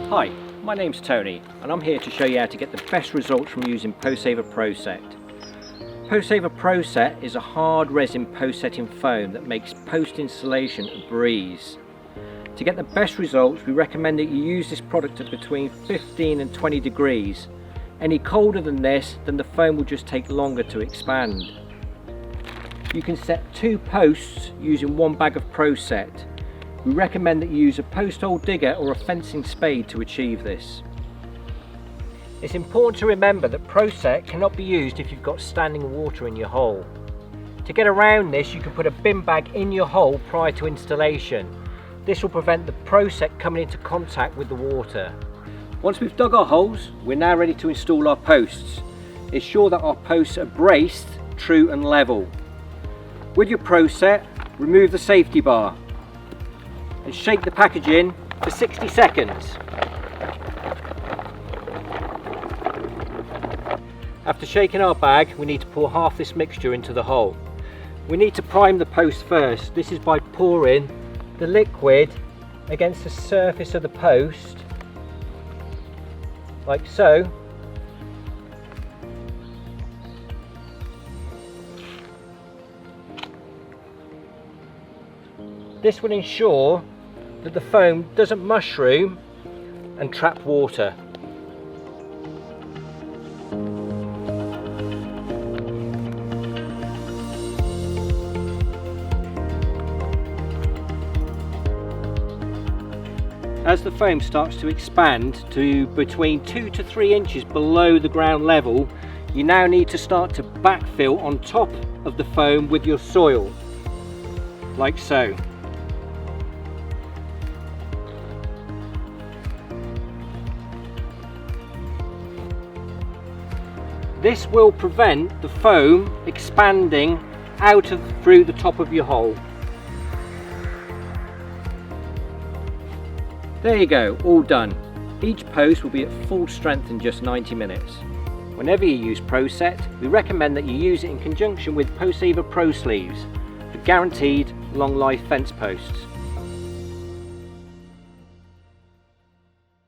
Hi, my name's Tony and I'm here to show you how to get the best results from using Postsaver Pro-Set. Postsaver Pro-Set is a hard resin post setting foam that makes post installation a breeze. To get the best results, we recommend that you use this product at between 15 and 20 degrees. Any colder than this, then the foam will just take longer to expand. You can set 2 posts using 1 bag of Pro-Set. We recommend that you use a post hole digger or a fencing spade to achieve this. It's important to remember that Pro-Set cannot be used if you've got standing water in your hole. To get around this, you can put a bin bag in your hole prior to installation. This will prevent the Pro-Set coming into contact with the water. Once we've dug our holes, we're now ready to install our posts. Ensure that our posts are braced, true and level. With your Pro-Set, remove the safety bar and shake the package in for 60 seconds. After shaking our bag, we need to pour half this mixture into the hole. We need to prime the post first. This is by pouring the liquid against the surface of the post, like so. This will ensure that the foam doesn't mushroom and trap water. As the foam starts to expand to between 2 to 3 inches below the ground level, you now need to start to backfill on top of the foam with your soil, like so. This will prevent the foam expanding through the top of your hole. There you go, all done. Each post will be at full strength in just 90 minutes. Whenever you use Pro-Set, we recommend that you use it in conjunction with Postsaver Pro-Sleeves for guaranteed long life fence posts.